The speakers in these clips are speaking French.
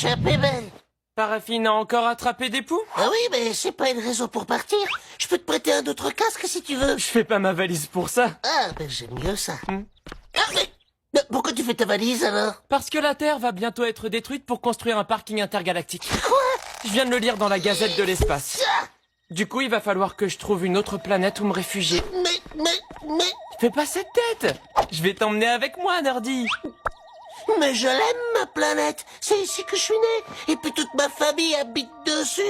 échappé, belle. Paraffine a encore attrapé des poux? Ah oui, mais c'est pas une raison pour partir. Je peux te prêter un autre casque si tu veux. Je fais pas ma valise pour ça. Ah, ben j'aime mieux ça. Ah, mais pourquoi tu fais ta valise alors? Parce que la Terre va bientôt être détruite pour construire un parking intergalactique. Quoi? Je viens de le lire dans la Gazette de l'espace. Ça? Du coup, il va falloir que je trouve une autre planète où me réfugier. Mais... Fais pas cette tête! Je vais t'emmener avec moi, Nerdy! Mais je l'aime, ma planète. C'est ici que je suis né. Et puis toute ma famille habite dessus.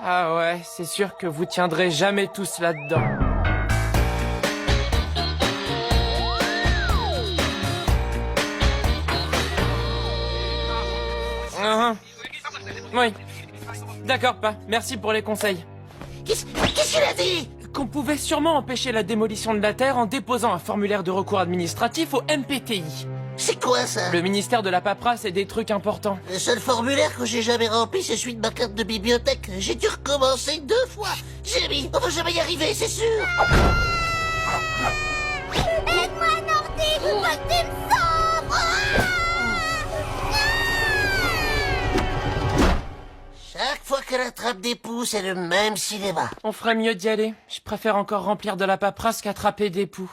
Ah ouais, c'est sûr que vous tiendrez jamais tous là-dedans. Oui. D'accord, pas. Merci pour les conseils. Qu'est-ce qu'il a dit? Qu'on pouvait sûrement empêcher la démolition de la Terre en déposant un formulaire de recours administratif au MPTI. C'est quoi ça? Le ministère de la paperasse et des trucs importants. Le seul formulaire que j'ai jamais rempli, c'est celui de ma carte de bibliothèque. J'ai dû recommencer 2 fois. Jérémy, on va jamais y arriver, c'est sûr. Aide-moi, Nordy, faut que tu me sauves. Chaque fois qu'elle attrape des poux, c'est le même cinéma. On ferait mieux d'y aller. Je préfère encore remplir de la paperasse qu'attraper des poux.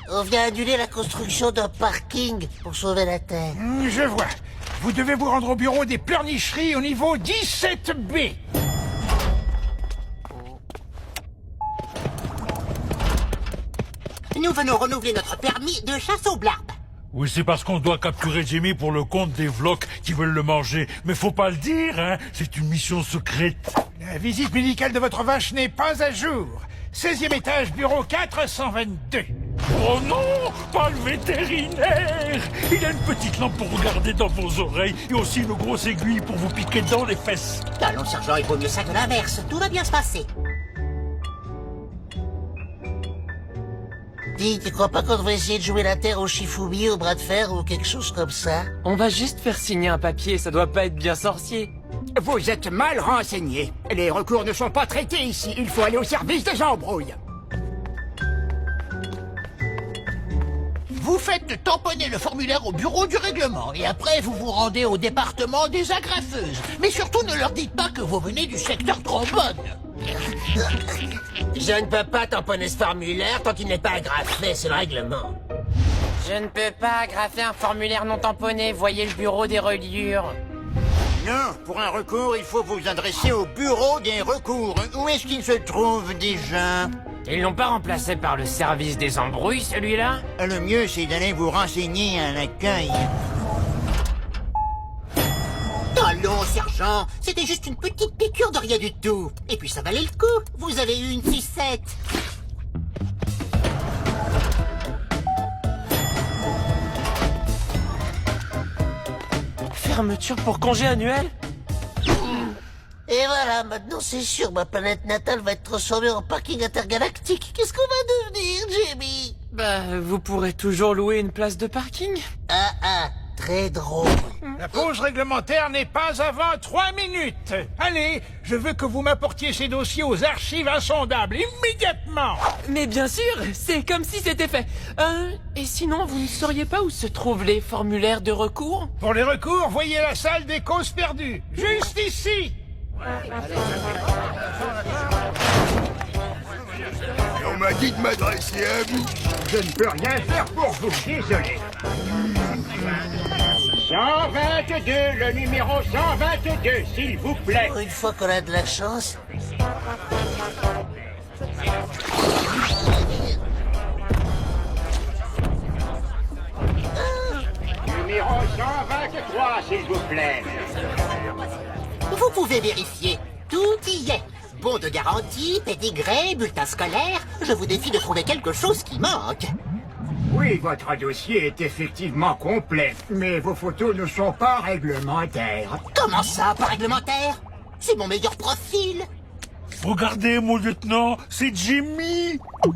On vient annuler la construction d'un parking pour sauver la Terre. Je vois. Vous devez vous rendre au bureau des pleurnicheries au niveau 17B. Nous venons renouveler notre permis de chasse aux blarbes. Oui, c'est parce qu'on doit capturer Jimmy pour le compte des Vlocs qui veulent le manger. Mais faut pas le dire, hein. C'est une mission secrète. La visite médicale de votre vache n'est pas à jour. 16e étage, bureau 422. Oh non, pas le vétérinaire. Il a une petite lampe pour regarder dans vos oreilles et aussi une grosse aiguille pour vous piquer dans les fesses. Allons, sergent, il vaut mieux ça que l'inverse. Tout va bien se passer. Dis, tu crois pas qu'on devrait essayer de jouer la Terre au Shifumi, au bras de fer ou quelque chose comme ça? On va juste faire signer un papier, ça doit pas être bien sorcier. Vous êtes mal renseigné. Les recours ne sont pas traités ici. Il faut aller au service des embrouilles. Vous faites tamponner le formulaire au bureau du règlement et après vous vous rendez au département des agrafeuses. Mais surtout ne leur dites pas que vous venez du secteur trombone. Je ne peux pas tamponner ce formulaire tant qu'il n'est pas agrafé, c'est le règlement. Je ne peux pas agrafer un formulaire non tamponné, voyez le bureau des reliures. Non, pour un recours, il faut vous adresser au bureau des recours. Où est-ce qu'il se trouve déjà? Ils l'ont pas remplacé par le service des embrouilles, celui-là? Le mieux, c'est d'aller vous renseigner à l'accueil. Allons, sergent, c'était juste une petite piqûre de rien du tout. Et puis ça valait le coup, vous avez eu une sucette. Fermeture pour congé annuel? Et voilà, maintenant c'est sûr, ma planète natale va être transformée en parking intergalactique. Qu'est-ce qu'on va devenir, Jimmy? Bah, vous pourrez toujours louer une place de parking. Ah, très drôle. La pause réglementaire n'est pas avant 3 minutes. Allez, je veux que vous m'apportiez ces dossiers aux archives insondables, immédiatement. Mais bien sûr, c'est comme si c'était fait. Et sinon, vous ne sauriez pas où se trouvent les formulaires de recours? Pour les recours, voyez la salle des causes perdues. Juste ici. On m'a dit de m'adresser à vous. Je ne peux rien faire pour vous, désolé. 122, le numéro 122, s'il vous plaît. Pour une fois qu'on a de la chance. Numéro 123, s'il vous plaît. Vous pouvez vérifier, tout y est. Bon de garantie, pédigré, bulletin scolaire, je vous défie de trouver quelque chose qui manque. Oui, votre dossier est effectivement complet, mais vos photos ne sont pas réglementaires. Comment ça, pas réglementaire? C'est mon meilleur profil. Regardez, mon lieutenant, c'est Jimmy. Oh.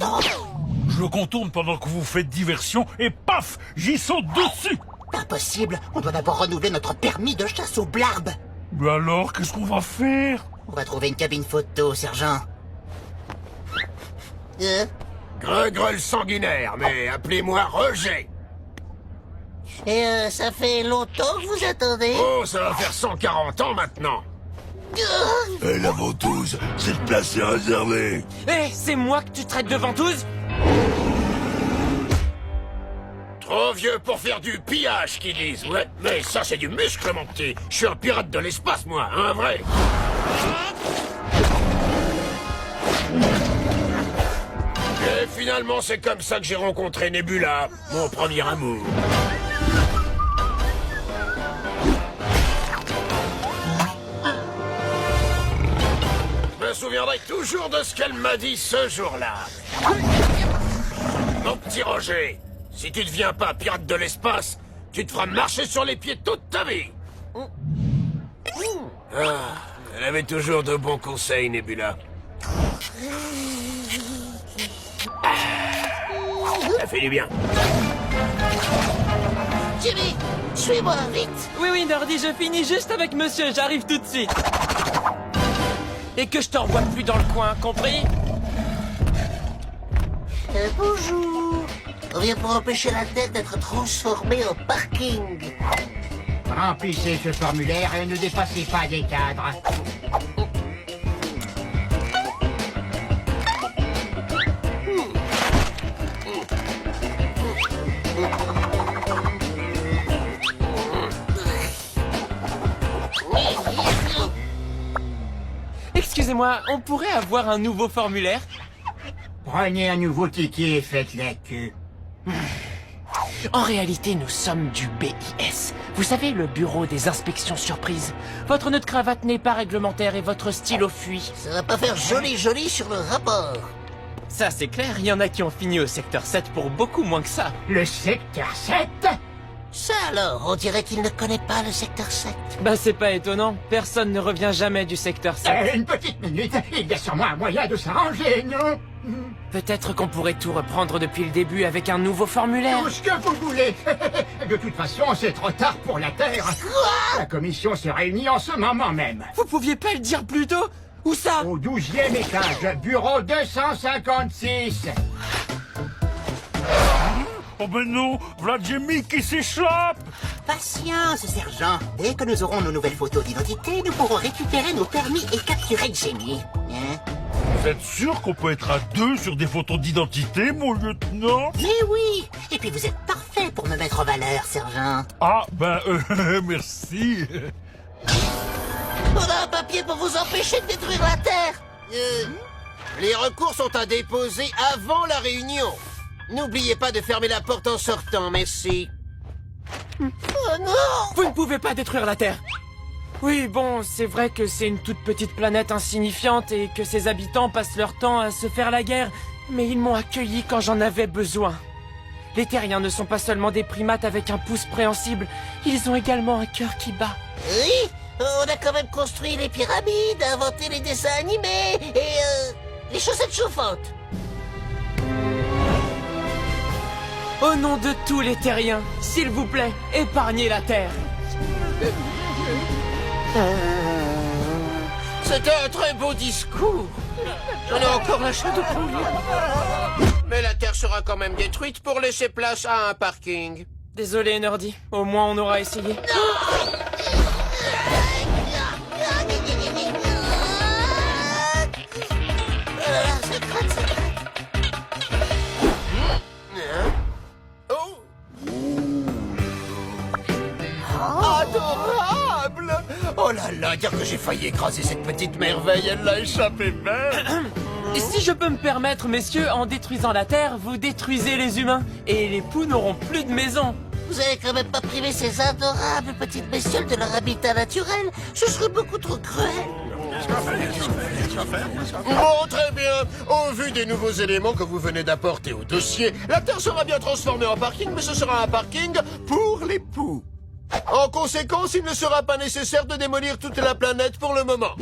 Je le contourne pendant que vous faites diversion et paf, j'y saute dessus. Impossible, on doit d'abord renouveler notre permis de chasse aux blarbes. Mais alors, qu'est-ce qu'on va faire? On va trouver une cabine photo, sergent. Gringrel sanguinaire, mais appelez-moi Roger. Et ça fait longtemps que vous attendez? Oh, ça va faire 140 ans maintenant. Euh, La ventouse, cette place est réservée. Eh, c'est moi que tu traites de ventouse? Trop vieux pour faire du pillage, qu'ils disent. Ouais, mais ça c'est du muscle, mon petit. Je suis un pirate de l'espace, moi, un vrai. Et finalement, c'est comme ça que j'ai rencontré Nebula, mon premier amour. Je me souviendrai toujours de ce qu'elle m'a dit ce jour-là. Mon petit Roger, si tu ne deviens pas pirate de l'espace, tu te feras marcher sur les pieds toute ta vie. Ah, elle avait toujours de bons conseils, Nebula. Ça fait du bien. Jimmy, suis-moi vite. Oui, Nordy, je finis juste avec monsieur, j'arrive tout de suite. Et que je te revoie plus dans le coin, compris? Bonjour. On vient pour empêcher la Terre d'être transformée en parking. Remplissez ce formulaire et ne dépassez pas des cadres. Excusez-moi, on pourrait avoir un nouveau formulaire? Prenez un nouveau ticket et faites la queue. En réalité, nous sommes du BIS. Vous savez, le bureau des inspections surprises. Votre nœud de cravate n'est pas réglementaire et votre stylo fuit. Ça va pas faire joli sur le rapport. Ça, c'est clair, il y en a qui ont fini au secteur 7 pour beaucoup moins que ça. Le secteur 7? Ça alors, on dirait qu'il ne connaît pas le secteur 7. Bah, c'est pas étonnant. Personne ne revient jamais du secteur 7. Une petite minute, il y a sûrement un moyen de s'arranger, non? Peut-être qu'on pourrait tout reprendre depuis le début avec un nouveau formulaire. Tout ce que vous voulez. De toute façon, c'est trop tard pour la Terre. La commission se réunit en ce moment même. Vous pouviez pas le dire plus tôt? Où ça? Au 12e étage, bureau 256. Oh ben non, voilà Jimmy qui s'échappe. Patience, sergent. Dès que nous aurons nos nouvelles photos d'identité, nous pourrons récupérer nos permis et capturer Jimmy. Hein? Vous êtes sûr qu'on peut être à deux sur des photos d'identité, mon lieutenant? Mais oui. Et puis vous êtes parfait pour me mettre en valeur, sergent. Ah, ben, merci. On a un papier pour vous empêcher de détruire la Terre. Les recours sont à déposer avant la réunion. N'oubliez pas de fermer la porte en sortant, merci. Oh non! Vous ne pouvez pas détruire la Terre. Oui, bon, c'est vrai que c'est une toute petite planète insignifiante et que ses habitants passent leur temps à se faire la guerre, mais ils m'ont accueilli quand j'en avais besoin. Les terriens ne sont pas seulement des primates avec un pouce préhensible, ils ont également un cœur qui bat. Oui, on a quand même construit les pyramides, inventé les dessins animés et les chaussettes chauffantes. Au nom de tous les terriens, s'il vous plaît, épargnez la Terre. C'était un très beau discours. J'en ai encore la chair de poule. Mais la Terre sera quand même détruite pour laisser place à un parking. Désolé, Nordy, au moins on aura essayé. Adorable! Oh là là, dire que j'ai failli écraser cette petite merveille, elle l'a échappé même! Et si je peux me permettre, messieurs, en détruisant la Terre, vous détruisez les humains. Et les poux n'auront plus de maison. Vous allez quand même pas priver ces adorables petites bestioles de leur habitat naturel. Ce serait beaucoup trop cruel. Bon, très bien. Au vu des nouveaux éléments que vous venez d'apporter au dossier, la Terre sera bien transformée en parking, mais ce sera un parking pour les poux. En conséquence, il ne sera pas nécessaire de démolir toute la planète pour le moment.